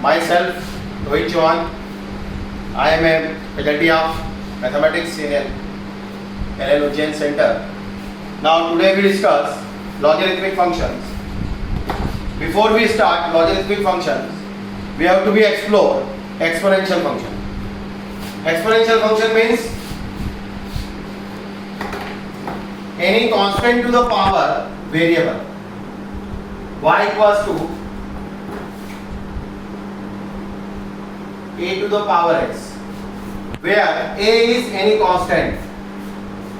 myself Rohit Chauhan. I am a faculty of mathematics in LL Ujjain Center. Now today we discuss logarithmic functions. Before we start logarithmic functions, we have to explore exponential function. Exponential function means any constant to the power variable. Y equals to a to the power x, where a is any constant.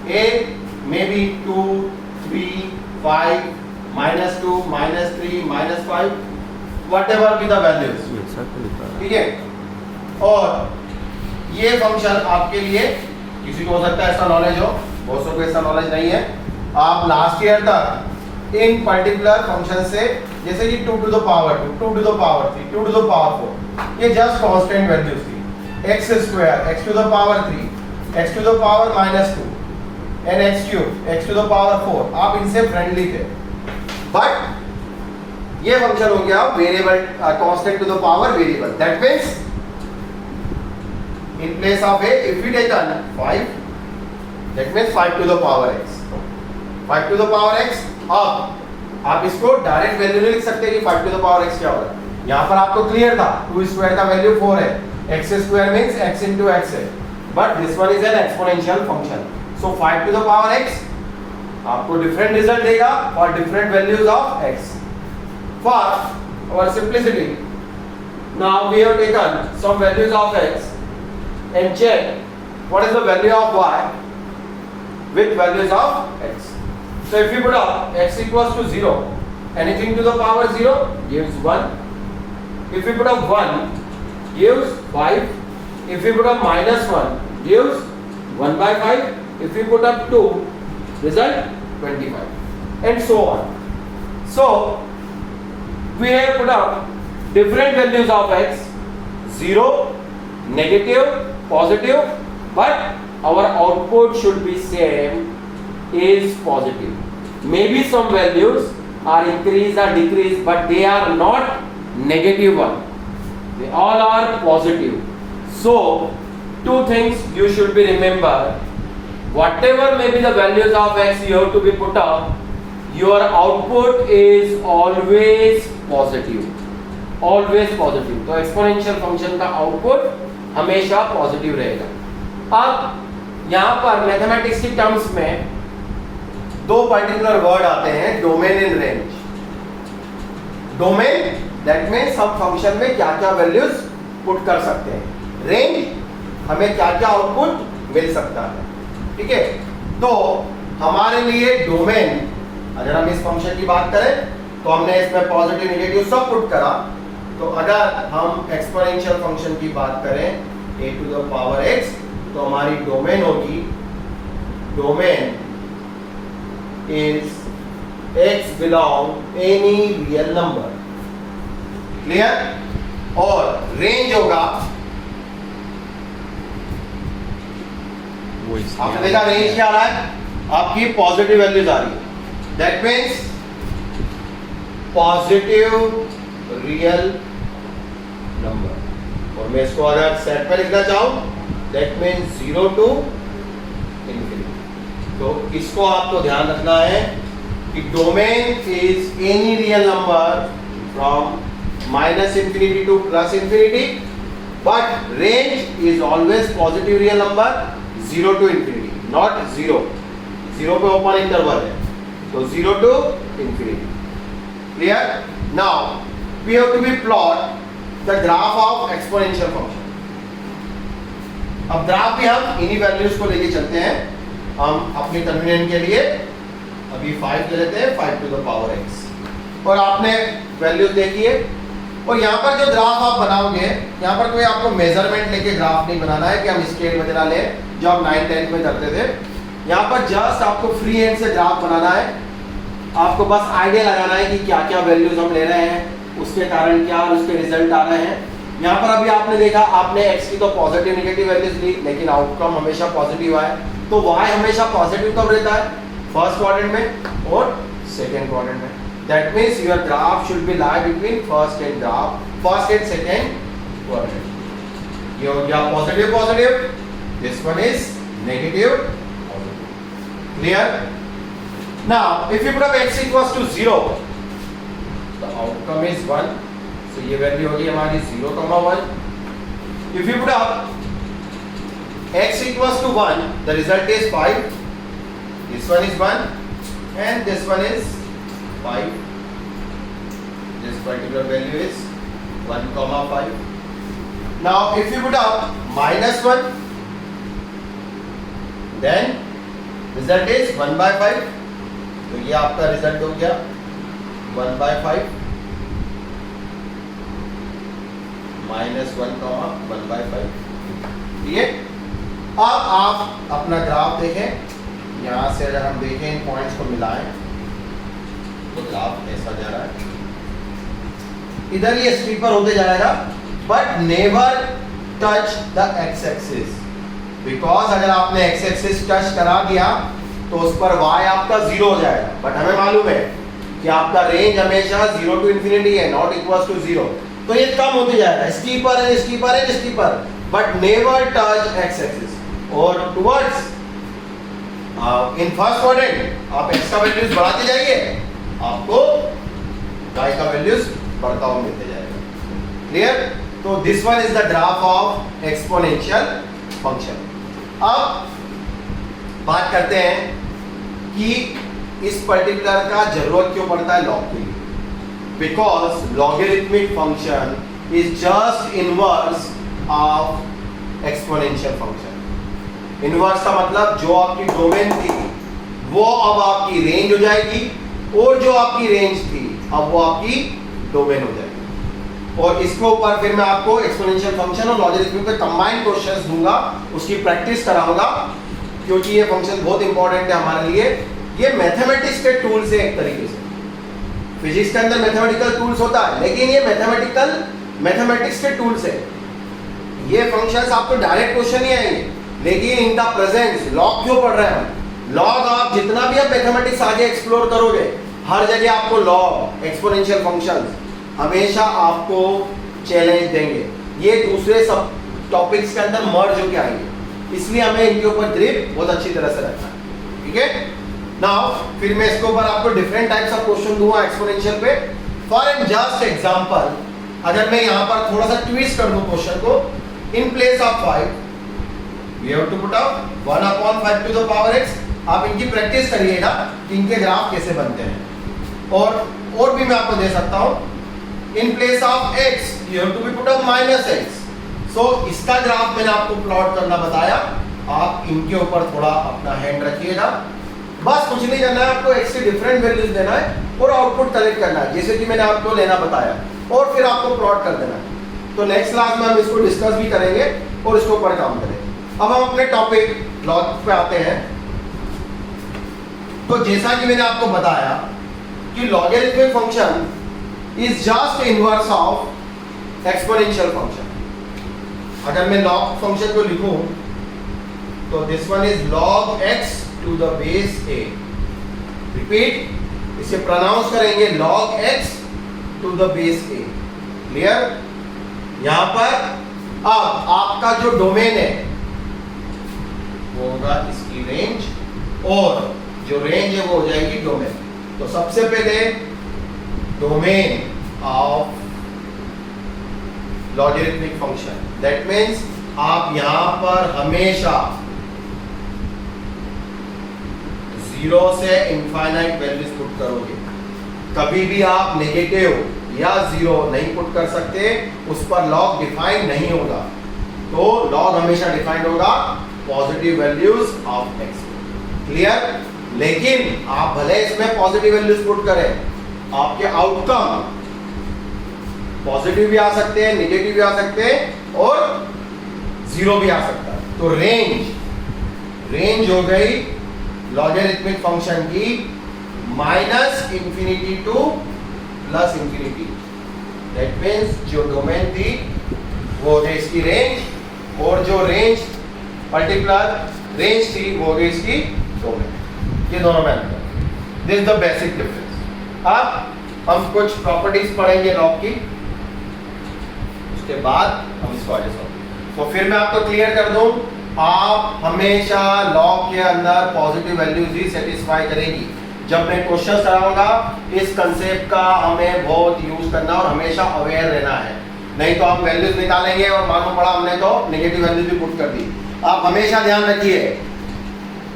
A may be 2, 3, 5, minus 2, minus 3, minus 5, whatever be the values. ठीक है? और ये function आपके लिए किसी को हो सकता है इसका नॉलेज हो, बहुत सौ को इसका नॉलेज नहीं है. आप लास्ट ईयर तक इन पर्टिकुलर फंक्शन से जैसे कि 2 to the power 2, 2 to the power 3, 2 to the power 4, ये जस्ट कांस्टेंट वैल्यूज थी. x square, x to the power 3, x to the power minus 2 and x cube, x to the power 4, आप इनसे friendly थे. But ये function हो गया variable constant to the power variable. That means in place of a, if we take 5, that means 5 to the power x. 5 to the power x. अब आप इसको direct value नहीं लिख सकते कि 5 to the power x क्या होगा. यहाँ पर आपको क्लियर था 2 स्क्वायर का वैल्यू 4 है, x square means x into x है, but this one is an exponential function. So 5 to the power x आपको डिफरेंट रिजल्ट देगा for different values of x. For our simplicity, now we have taken some values of x and check what is the value of y with values of x. So if you put up x equals to 0, anything to the power 0 gives 1. If you put up 1 gives 5. If you put up minus 1 gives 1 by 5. If you put up 2, result 25 and so on. So we have put up different values of x, 0, negative, positive, but our output should be same, is positive. Maybe some values are increased or decreased, but they are not negative one. They all are positive. So two things you should be remember. Whatever may be the values of x you have to be put up, your output is always positive. Always positive. तो exponential function का output हमेशा positive रहेगा. अब यहाँ पर mathematics की terms में दो पर्टिकुलर वर्ड आते हैं, domain and range. Domain that means हम फंक्शन में क्या क्या वैल्यूज पुट कर सकते हैं. रेंज हमें क्या क्या आउटपुट मिल सकता है. ठीक है, तो हमारे लिए डोमेन, अगर हम इस फंक्शन की बात करें तो हमने इसमें पॉजिटिव नेगेटिव सब पुट करा. तो अगर हम एक्सपोनेंशियल फंक्शन की बात करें a to the power x, तो हमारी डोमेन होगी, domain is x belong any real number. Clear. और रेंज होगा, आपने देखा रेंज क्या आ रहा है, आपकी पॉजिटिव वैल्यूज आ रही है. That means positive real number. और मैं इसको अगर सेट पे लिखना चाहूं, दैट मीन्स 0 to infinity. तो इसको आपको ध्यान रखना है कि domain is any real number from minus infinity two plus infinity, but range is always positive real number 0 to infinity, not 0. 0 पे ओपन इंटरवल है, तो 0 to infinity. Clear? Now we have to be plot the graph of exponential function. अब graph भी हम इन्हीं values को लेके चलते हैं. हम अपनी कन्वीनियंस के लिए अभी 5 ले लेते हैं, 5 to the power x. और आपने वैल्यूज देखी है. और यहाँ पर जो ग्राफ आप बनाओगे, यहाँ पर कोई आपको मेजरमेंट लेके ग्राफ नहीं बनाना है कि हम स्केल वगैरह लें जो हम 9th-10th में करते थे. यहाँ पर जस्ट आपको फ्री हैंड से ग्राफ बनाना है. आपको बस आइडिया लगाना है कि क्या क्या वैल्यूज हम ले रहे हैं, उसके कारण क्या और उसके रिजल्ट आ रहे हैं. यहाँ पर अभी आपने देखा, आपने x की तो पॉजिटिव नेगेटिव वैल्यूज ली, लेकिन आउटकम हमेशा पॉजिटिव आए. तो y हमेशा पॉजिटिव कब रहता है, फर्स्ट क्वाड्रेंट में और सेकंड क्वाड्रेंट में. That means your graph should be lie between first and graph first and second quadrant. ये हो गया positive positive, this one is negative positive. Clear? Now if you put up x equals to 0, the outcome is 1. So ये value होगी हमारी 0,1. If you put up x equals to 1, the result is 5. This one is 1 and this one is 5. This particular value is 1,5. Now if you put up -1, then result is 1/5. तो ये आपका result हो गया 1/5 -1,1/5. ठीक है? अब आप अपना ग्राफ देखें. यहां से अगर हम देखें इन पॉइंट्स को मिलाएं तो ग्राफ ऐसा जा रहा है. इधर ये स्टीपर होते जाएगा but never touch the x axis, because अगर आपने एक्स एक्सिस टच करा दिया तो उस पर y आपका 0 हो जाएगा. बट हमें मालूम है कि आपका रेंज हमेशा 0 to infinity है, नॉट इक्वल्स टू 0. तो ये कम होते जाएगा. स्टीपर है स्टीपर है steeper, but never touch X axis. और टुवर्ड्स इन फर्स्ट क्वाड्रेंट आप x का वैल्यूज बढ़ाते जाइए, आपको y का वैल्यूज बढ़ता हुआ मिलते जाएगा. क्लियर? तो this one is the graph of exponential function. अब बात करते हैं कि इस पर्टिकुलर का जरूरत क्यों पड़ता है लॉग के लिए. Because logarithmic function is just inverse of exponential function. Inverse का मतलब जो आपकी डोमेन थी वो अब आपकी रेंज हो जाएगी, और जो आपकी रेंज थी अब वो आपकी डोमेन हो जाएगी. और इसके ऊपर फिर मैं आपको एक्सपोनेंशियल फंक्शन और लॉगरिथमिक के कंबाइंड क्वेश्चंस दूंगा, उसकी प्रैक्टिस कराऊंगा, क्योंकि ये फंक्शन बहुत इंपॉर्टेंट है हमारे लिए. ये मैथमेटिक्स के टूल्स है एक तरीके से. फिजिक्स के अंदर मैथमेटिकल टूल्स होता है, लेकिन ये मैथमेटिक्स के टूल्स है. ये फंक्शंस आपको डायरेक्ट क्वेश्चन ही आएंगे, लेकिन इनका प्रेजेंस लॉग क्यों पढ़ रहे हैं हम. लॉग आप जितना भी आप मैथमेटिक्स आगे एक्सप्लोर करोगे, हर जगह आपको लॉग एक्सपोनेंशियल फंक्शंस हमेशा आपको चैलेंज देंगे. ये दूसरे सब टॉपिक्स के अंदर मर्ज होके आएंगे, इसलिए हमें इनके ऊपर ग्रिप बहुत अच्छी तरह से रखना है. ठीक है? नाउ फिर मैं इसके ऊपर आपको डिफरेंट टाइप्स ऑफ क्वेश्चन दूंगा एक्सपोनेंशियल पे. फॉर एन जस्ट एग्जांपल, अगर मैं यहां पर थोड़ा सा ट्विस्ट कर दूं क्वेश्चन को, in place of 5 we have to put up 1/5 to the power x. आप इनकी प्रैक्टिस करिएगा कि इनके ग्राफ कैसे बनते हैं. और भी मैं आपको दे सकता हूं. In place of x you have to be put up -x. So इसका ग्राफ मैंने आपको प्लॉट करना बताया. आप इनके ऊपर थोड़ा अपना हैंड रखिएगा. बस कुछ नहीं करना है, आपको x की डिफरेंट वैल्यूज देना है और आउटपुट कलेक्ट करना है, जैसे कि मैंने आपको लेना बताया, और फिर आपको प्लॉट कर देना है. तो नेक्स्ट क्लास में हम इसको डिस्कस भी करेंगे और इसके ऊपर काम करेंगे. अब हम अपने टॉपिक लॉग पे आते हैं. तो जैसा कि मैंने आपको बताया कि logarithmic function is just inverse of exponential function. अगर मैं लॉग फंक्शन को लिखूं तो this one is log x to the base a. Repeat, इसे प्रोनाउंस करेंगे log x to the base a. Clear? यहां पर अब आपका जो डोमेन है वो होगा इसकी रेंज, और जो रेंज है वो हो जाएगी डोमेन. तो सबसे पहले domain of logarithmic function, that means आप यहां पर हमेशा 0 से इनफाइनाइट वैल्यूज पुट करोगे. कभी भी आप नेगेटिव या 0 नहीं पुट कर सकते, उस पर लॉग डिफाइन नहीं होगा. तो लॉग हमेशा डिफाइंड होगा positive values of x. Clear? लेकिन आप भले इसमें पॉजिटिव वैल्यूज पुट करें, आपके आउटकम पॉजिटिव भी आ सकते हैं, नेगेटिव भी आ सकते हैं, और 0 भी आ सकता है. तो रेंज हो गई लॉगरिथमिक फंक्शन की -infinity to +infinity. That means जो डोमेन थी वो हो गई इसकी रेंज, और जो रेंज पर्टिकुलर रेंज थी वो हो गई इसकी डोमेन. ये दोनों में अंतर. This is the basic difference. अब हम कुछ प्रॉपर्टीज पढ़ेंगे लॉग की. उसके बाद हम इसको आगे सॉल्व। तो फिर मैं आपको क्लियर कर दूं, आप हमेशा लॉग के अंदर पॉजिटिव वैल्यूज ही सेटिस्फाई करेगी। जब मैं क्वेश्चन कराऊंगा इस कंसेप्ट का हमें बहुत यूज करना और हमेशा अवेयर रहना है, नहीं तो हम वैल्यूज निकालेंगे और मालूम पड़ा हमने तो नेगेटिव वैल्यूज भी पुट कर दी। आप हमेशा ध्यान रखिए,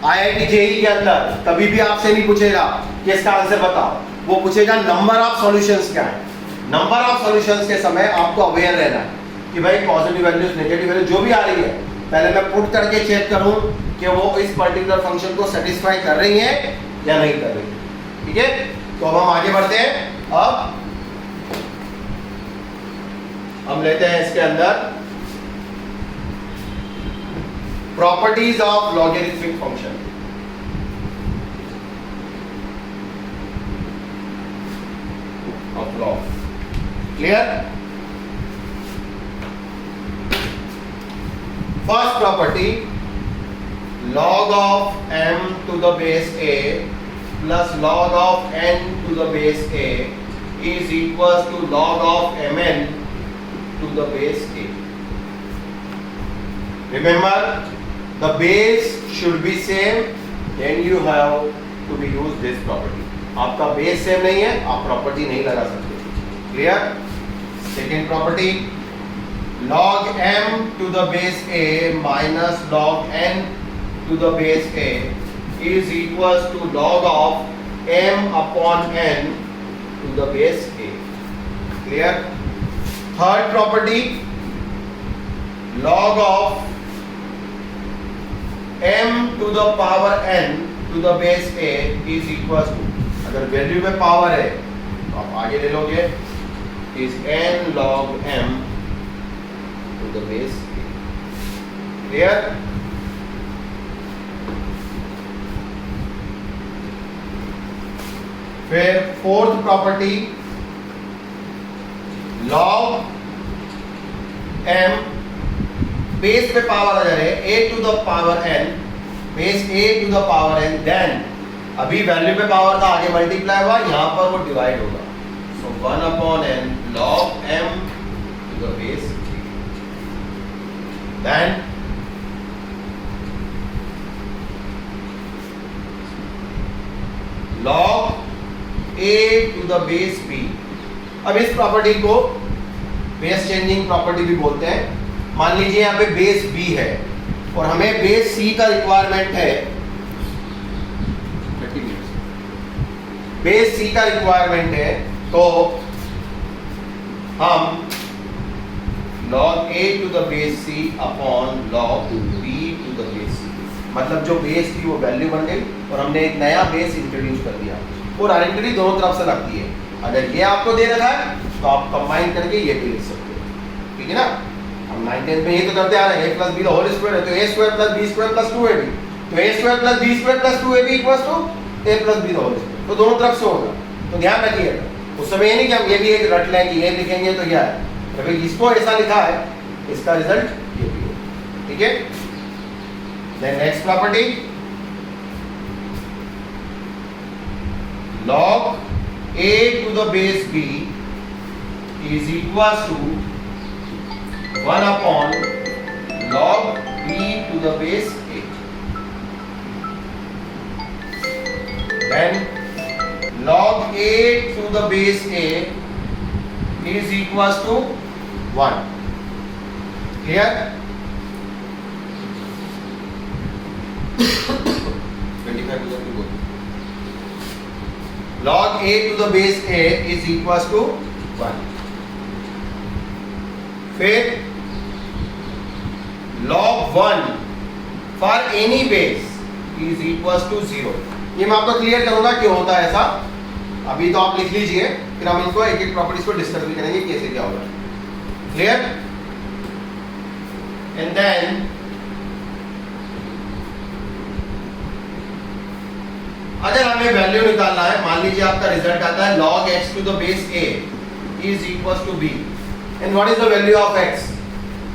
IIT JEE के अंदर कभी भी आपसे नहीं पूछेगा कि इसका आंसर बताओ, वो पूछेगा नंबर ऑफ सॉल्यूशंस क्या है। नंबर ऑफ सॉल्यूशंस के समय आपको अवेयर रहना है कि भाई पॉजिटिव वैल्यूज नेगेटिव वैल्यूज जो भी आ रही है पहले मैं पुट करके चेक करूं कि वो इस पर्टिकुलर फंक्शन को सेटिस्फाई कर रही है या नहीं कर रही है। ठीक है, तो अब हम आगे बढ़ते हैं। अब हम लेते हैं इसके अंदर properties of logarithmic function. Of log, clear? First property, log of m to the base a plus log of n to the base a is equals to log of mn to the base a. Remember, the base should be same, then you have to be use this property. आपका base same नहीं है, आप property नहीं लगा सकते। Clear? Second property, log m to the base a minus log n to the base a is equals to log of m upon n to the base a. Clear? Third property, log of m to the power n to the base a is equals to, अगर value में power है तो आप आगे ले लोगे, is n log m to the base a. Clear? फिर fourth property, log m base पे पावर आ जा रहे a to the power n, base a to the power n, then अभी वैल्यू पे पावर था, आगे मल्टीप्लाई हुआ, यहां पर वो डिवाइड होगा, so 1 upon n log m to the base a. Then log a to the base b. अब इस प्रॉपर्टी को बेस चेंजिंग प्रॉपर्टी भी बोलते हैं। मान लीजिए यहाँ पे बेस b है और हमें बेस c का रिक्वायरमेंट है, बेस c का रिक्वायरमेंट है, तो हम log a to the base c upon log b to the base c, मतलब जो बेस थी वो वैल्यू बन गई और हमने एक नया बेस इंट्रोड्यूस कर दिया और आइडेंटिटी दोनों तरफ से लगती है। अगर ये आपको दे रखा है तो आप कंबाइन करके ये भी लिख सकते हो, ठीक है ना? हम 9th में ये तो करते आ रहे हैं, a plus B the whole square है, तो a square plus b square plus 2ab, तो a square plus b square plus 2ab equals to a plus b the whole square, तो दोनों तरफ से होगा। तो ध्यान रखिएगा, उस समय ये नहीं कि हम ये भी एक रट लें कि ये लिखेंगे तो क्या है, अगर इसको ऐसा लिखा है इसका रिजल्ट ये भी है, ठीक है? Then next property, log a to the base b is equals to 1 upon log b to the base a. Then log a to the base a is equals to 1. Clear? 25 to the 2. Log a to the base a is equals to 1. फिर log 1 for any base is equals to 0. ये मैं आपको clear करूंगा क्यों होता है ऐसा, अभी तो आप लिख लीजिए, फिर हम इनको एक एक प्रॉपर्टीज को डिस्कस भी करेंगे कैसे क्या होगा। क्लियर? एंड देन अगर हमें वैल्यू निकालना है, मान लीजिए आपका रिजल्ट आता है log x to the base a is equals to b, and what is the value of x?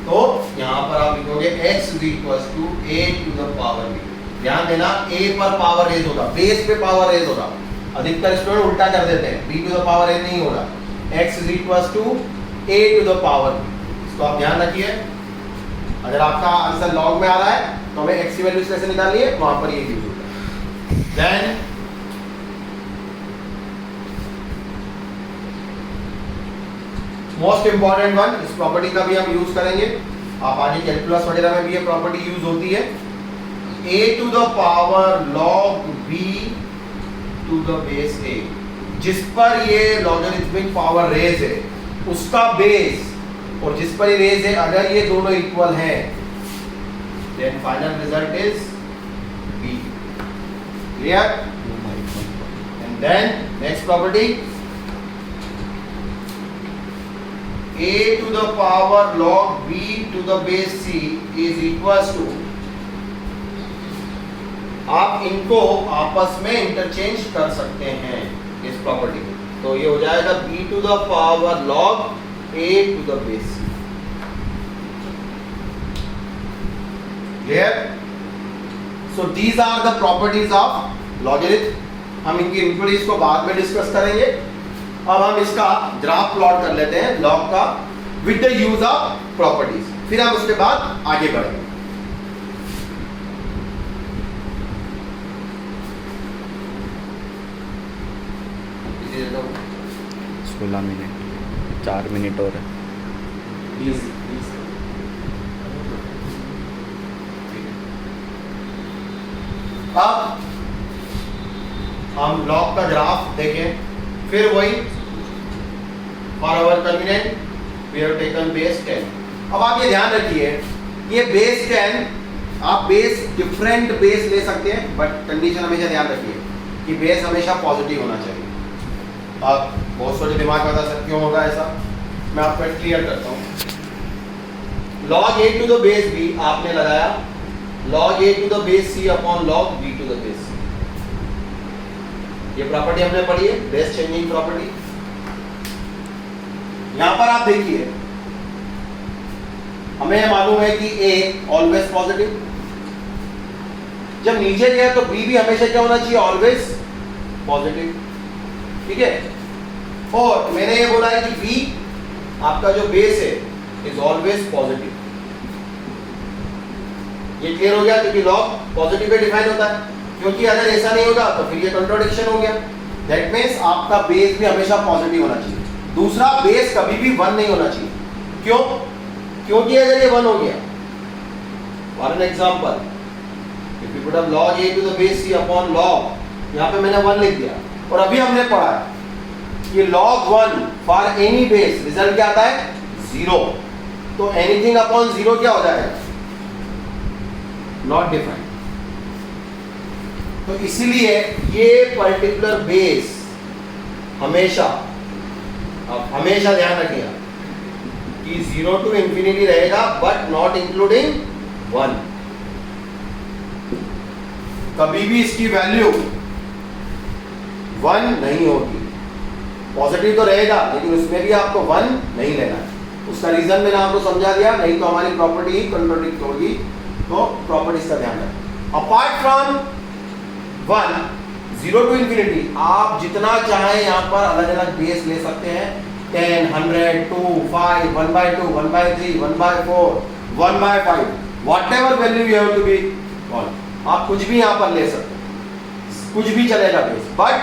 तो यहाँ पर आप लिखोगे x is equals to a to the power b। ध्यान देना, a पर पावर रेज होगा, बेस पे पावर रेज होगा, अधिकतर स्टूडेंट उल्टा कर देते हैं, b to the power a नहीं होगा, x is equals to a to the power b। इसको आप ध्यान रखिए। अगर आपका आंसर लॉग में आ रहा है तो हमें x की वैल्यू कैसे निकालनी है, वहां पर ये यूज होता है। देन मोस्ट इंपॉर्टेंट वन, इस प्रॉपर्टी का भी हम यूज करेंगे, आप आगे कैलकुलस वगैरह में भी ये प्रॉपर्टी यूज होती है। a to the power log b to the base a, जिस पर ये लॉगरिथमिक पावर रेज है उसका बेस और जिस पर ये रेज है, अगर ये दोनों इक्वल हैं then final result is b। Clear? And then next property, a to the power log b to the base c is equals to, आप इनको आपस में इंटरचेंज कर सकते हैं इस प्रॉपर्टी को, तो ये हो जाएगा b to the power log a to the base c। Clear? So these are the properties of logarithm। हम इनकी इम्प्रोपर्टीज को बाद में डिस्कस करेंगे। अब हम इसका ग्राफ प्लॉट कर लेते हैं लॉग का with the use of properties, फिर हम उसके बाद आगे बढ़ेंगे। 16 मिनट, 4 मिनट और है। अब हम लॉग का ग्राफ देखें, फिर वही for our convenient we have taken base 10। अब आप ये ध्यान रखिए, ये बेस 10 आप बेस डिफरेंट बेस ले सकते हैं, बट कंडीशन हमेशा ध्यान रखिए कि बेस हमेशा पॉजिटिव होना चाहिए। आप बहुत सोचे दिमाग में सर क्यों होगा ऐसा, मैं आपको क्लियर करता हूँ। log a to the base b आपने लगाया log a to the base c upon log b to the base c, ये प्रॉपर्टी हमने पढ़ी है, बेस चेंजिंग प्रॉपर्टी। यहां पर आप देखिए, हमें मालूम है कि a ऑलवेज पॉजिटिव, जब नीचे गया तो b भी हमेशा क्या होना चाहिए, ऑलवेज पॉजिटिव। ठीक है, और मैंने ये बोला है कि b आपका जो बेस है इज ऑलवेज पॉजिटिव। ये क्लियर हो गया, क्योंकि लॉग पॉजिटिव पे डिफाइन होता है, क्योंकि अगर ऐसा नहीं होगा तो फिर ये कंट्रोडिक्शन हो गया। दैट मींस आपका बेस भी हमेशा पॉजिटिव होना चाहिए। दूसरा, बेस कभी भी 1 नहीं होना चाहिए। क्यों? क्योंकि अगर ये 1 हो गया, for an example if you put up log a to the base c upon log, यहां पे मैंने 1 लिख दिया, और अभी हमने पढ़ा है कि log 1 for any base result क्या आता है, 0। तो एनीथिंग अपॉन 0 क्या हो जाएगा, नॉट डिफाइंड। तो इसीलिए ये पर्टिकुलर बेस हमेशा, अब हमेशा ध्यान रखिएगा कि 0 टू इंफिनिटी रहेगा, बट नॉट इंक्लूडिंग 1। कभी भी इसकी वैल्यू 1 नहीं होगी। पॉजिटिव तो रहेगा, लेकिन उसमें भी आपको 1 नहीं लेना है। उसका रीजन मैंने आपको समझा दिया, नहीं तो हमारी प्रॉपर्टी ही कंट्रोडिक्ट होगी। तो प्रॉपर्टीज का ध्यान रखें। अपार्ट फ्रॉम 1, 0 टू इंफिनिटी आप जितना चाहें यहाँ पर अलग अलग बेस ले सकते हैं, 10, 100, 2, 5, 1/2, 1/3, 1/4, 1/5, whatever value you have to be on, आप कुछ भी यहाँ पर ले सकते हैं, कुछ भी चलेगा बेस, बट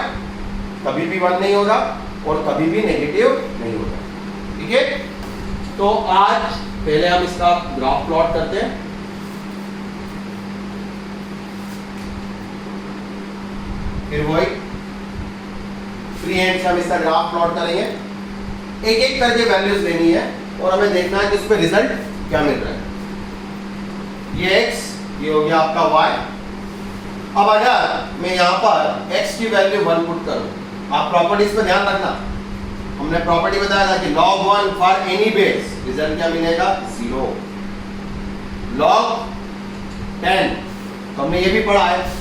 कभी भी 1 नहीं होगा और कभी भी नेगेटिव नहीं होगा। ठीक है, तो आज पहले हम इसका ग्राफ प्लॉट करते हैं। फिर वही फ्री हैंड से हम इसका ग्राफ प्लॉट करेंगे, एक एक करके वैल्यूज लेनी है और हमें देखना है कि उस पर रिजल्ट क्या मिल रहा है। ये x, ये हो गया आपका y। अब अगर मैं यहां पर x की वैल्यू 1 पुट करूं, आप प्रॉपर्टीज पे ध्यान रखना, हमने प्रॉपर्टी बताया था कि log 1 for any base result क्या मिलेगा, 0। log 10 तो हमने ये भी पढ़ा है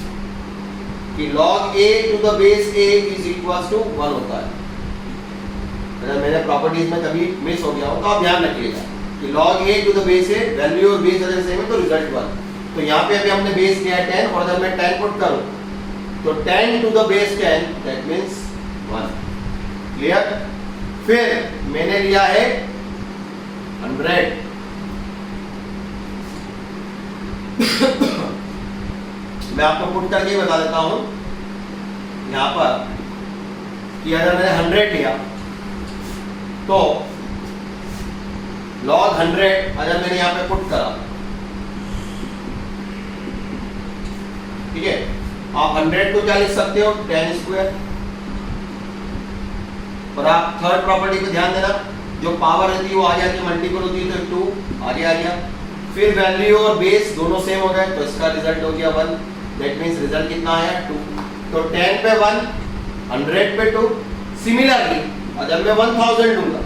कि log a to the base a is equal to 1 होता है। अगर मैंने प्रॉपर्टीज में कभी मिस हो गया हो तो आप ध्यान रखिएगा कि log a to the base a, value और बेस अगर सेम है तो रिजल्ट 1। तो यहाँ पे अभी हमने बेस लिया है 10, और अगर मैं 10 पुट करूं तो 10 to the base 10 that means 1। Clear? फिर मैंने लिया है 100, मैं आपको पुट करके ही बता देता हूँ यहाँ पर कि अगर मैंने 100 लिया तो log 100 अगर मैंने यहाँ पे पुट करा, ठीक है, आप 100 को क्या लिख सकते हो 10 स्क्वायर। और आप थर्ड प्रॉपर्टी पे ध्यान देना, जो पावर रहती है वो आगे आके मल्टीपल होती है तो 2 आगे आ गया। फिर वैल्यू और बेस दोनों सेम हो गए तो इसका रिजल्ट हो गया 1। दैट मींस रिजल्ट कितना आया 2। तो 10 पे 1, 100 पे 2। सिमिलरली अगर मैं 1000 लूंगा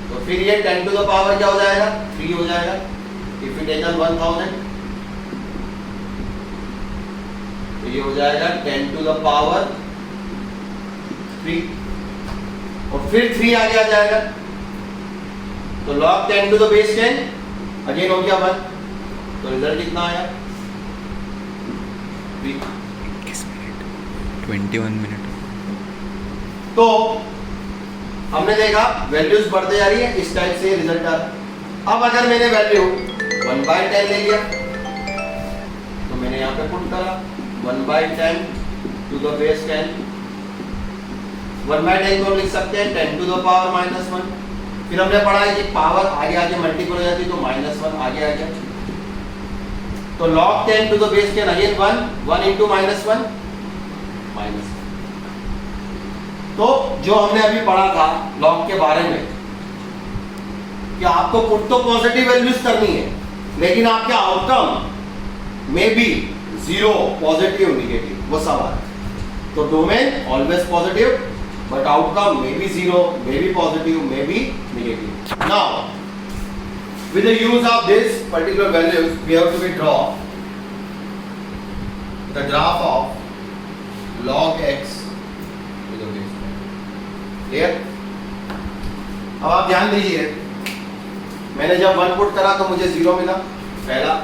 तो फिर ये 10 टू द पावर क्या हो जाएगा 3 हो जाएगा। इफ यू टेकन 1000 तो ये हो जाएगा 10 टू द पावर 3 और फिर 3 आगे आ जाएगा तो log 10 to the base 10 again हो गया 1। तो रिजल्ट कितना आया 3। 21 मिनट। तो हमने देखा वैल्यूज बढ़ते जा रही है, इस टाइप से रिजल्ट आ रहा है। अब अगर मैंने वैल्यू 1/10 ले लिया तो मैंने यहाँ पे पुट करा 1/10 टू द बेस 10। 1/10 को हम लिख सकते हैं 10 टू द पावर -1। फिर हमने पढ़ा है कि पावर आगे आगे मल्टीपल हो जाती है तो -1 आगे आ गया। तो log 10 to the base 10 again 1 into -1 -1। तो जो हमने अभी पढ़ा था log के बारे में कि आपको पुट तो पॉजिटिव वैल्यूज करनी है लेकिन आपके आउटकम में भी 0 पॉजिटिव नेगेटिव वो सवाल है। तो domain always positive but outcome may be 0, may be positive, may be negative. Now with the use of this particular values we have to be draw the graph of log x to the base 10. Clear? अब आप ध्यान दीजिए, मैंने जब 1 put करा तो मुझे 0 मिला पहला,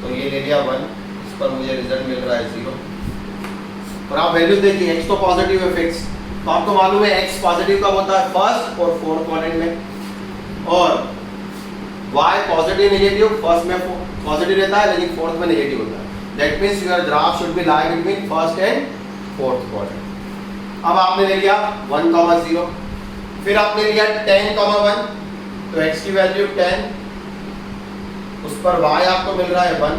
तो ये ले लिया 1, इस पर मुझे रिजल्ट मिल रहा है 0। और आप वैल्यूज देखिए, x तो पॉजिटिव है फिक्स, तो आपको मालूम है x पॉजिटिव कब होता है फर्स्ट और फोर्थ क्वाड्रेंट में, और y पॉजिटिव नेगेटिव फर्स्ट में पॉजिटिव रहता है लेकिन फोर्थ में नेगेटिव होता है। That means your graph should be lie between first and fourth quadrant. अब आपने ले लिया 1, 0, फिर आपने लिया 10, 1, तो x की वैल्यू 10, उस पर y आपको मिल रहा है 1,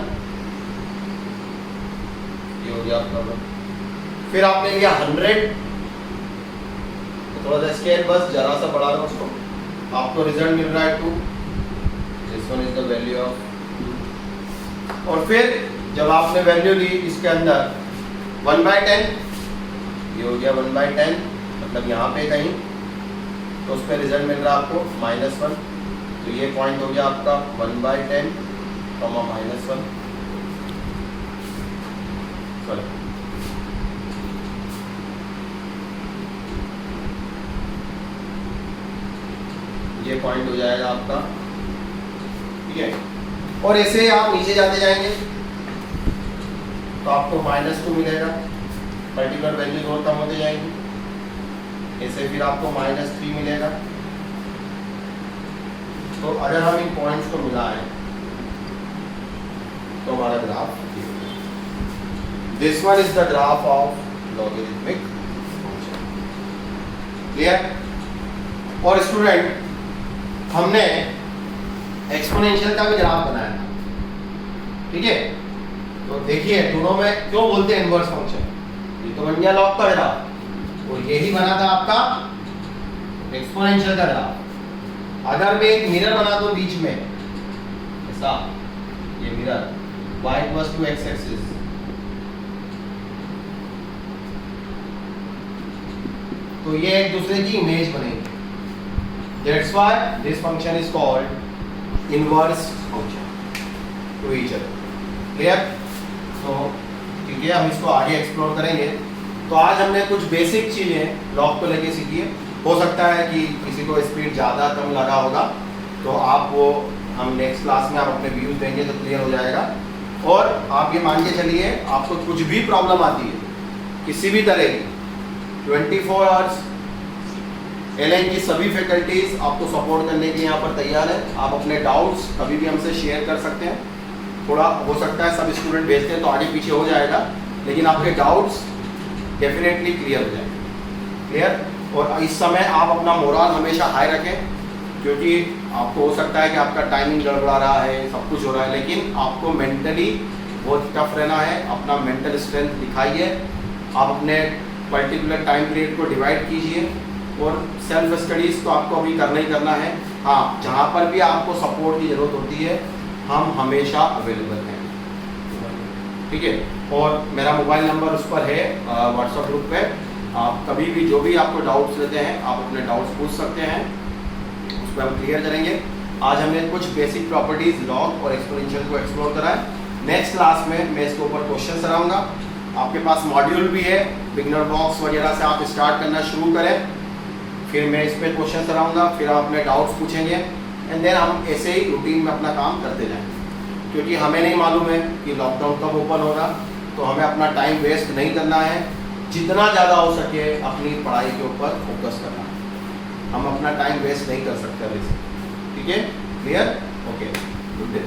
ये हो गया आपका 1। फिर आपने लिया 100, तो थोड़ा सा स्केल बस जरा सा बढ़ा लो उसको, आपको रिजल्ट मिल रहा है 2। This one is the value of 2। और फिर जब आपने वैल्यू ली इसके अंदर 1/10, ये हो गया 1/10 मतलब यहाँ पे कहीं, तो उस पर रिजल्ट मिल रहा है आपको -1। तो ये पॉइंट हो गया आपका 1/10, -1। सॉरी, ये पॉइंट हो जाएगा आपका, ठीक है। और ऐसे आप नीचे जाते जाएंगे तो आपको -2 मिलेगा, पर्टिकुलर वैल्यूज और कम होते जाएंगी, ऐसे फिर आपको -3 मिलेगा। तो अगर हम इन पॉइंट्स को मिलाएं तो हमारा graph this one is the graph of logarithmic function. Clear? और स्टूडेंट हमने एक्सपोनेंशियल का भी ग्राफ बनाया था, ठीक है। तो देखिए दोनों में क्यों बोलते हैं इनवर्स फंक्शन, ये तो बन गया लॉग का ग्राफ और यही बना था आपका एक्सपोनेंशियल का ग्राफ। अगर मैं एक मिरर बना दूं बीच में ऐसा, ये मिरर y = x एक्सिस, तो ये एक दूसरे की इमेज बनेगी। That's why this function is called inverse function to each other. Clear? तो ठीक है, हम इसको आगे एक्सप्लोर करेंगे। तो आज हमने कुछ बेसिक चीज़ें लॉग को लेके सीखी है। हो सकता है कि किसी को स्पीड ज़्यादा कम लगा होगा, तो आप वो हम नेक्स्ट क्लास में आप अपने व्यूज़ देंगे तो क्लियर हो जाएगा। और आप ये मान के चलिए, आपको कुछ भी प्रॉब्लम आती है किसी भी तरह की, 24 आवर्स एलएन की सभी फैकल्टीज आपको सपोर्ट करने के लिए यहाँ पर तैयार है। आप अपने डाउट्स कभी भी हमसे शेयर कर सकते हैं। थोड़ा हो सकता है सब स्टूडेंट भेजते हैं तो आगे पीछे हो जाएगा, लेकिन आपके डाउट्स डेफिनेटली क्लियर हो जाएंगे। क्लियर। और इस समय आप अपना मोरल हमेशा हाई रखें, क्योंकि आपको हो सकता है कि आपका टाइमिंग गड़बड़ा रहा है, सब कुछ हो रहा है, लेकिन आपको मेंटली बहुत टफ रहना है। अपना मेंटल स्ट्रेंथ दिखाइए, आप अपने पर्टिकुलर टाइम पीरियड को डिवाइड कीजिए, और सेल्फ स्टडीज़ तो आपको अभी करना ही करना है। हाँ, जहाँ पर भी आपको सपोर्ट की ज़रूरत होती है हम हमेशा अवेलेबल हैं, ठीक है। और मेरा मोबाइल नंबर उस पर है व्हाट्सएप ग्रुप पे, आप कभी भी जो भी आपको डाउट्स रहते हैं आप अपने डाउट्स पूछ सकते हैं, उस पर हम क्लियर करेंगे। आज हमने कुछ बेसिक प्रॉपर्टीज लॉग और एक्सपोनेंशियल को एक्सप्लोर करा है। नेक्स्ट क्लास में मैं इसके ऊपर क्वेश्चन कराऊंगा। आपके पास मॉड्यूल भी है, बिगनर बॉक्स वगैरह से आप स्टार्ट करना शुरू करें, फिर मैं इस पर क्वेश्चन कराऊंगा, फिर आप अपने डाउट्स पूछेंगे, एंड देन हम ऐसे ही रूटीन में अपना काम करते जाएंगे। क्योंकि हमें नहीं मालूम है कि लॉकडाउन कब ओपन होगा, तो हमें अपना टाइम वेस्ट नहीं करना है, जितना ज़्यादा हो सके अपनी पढ़ाई के ऊपर फोकस करना है। हम अपना टाइम वेस्ट नहीं कर सकते वैसे, ठीक है। क्लियर। Okay, good day.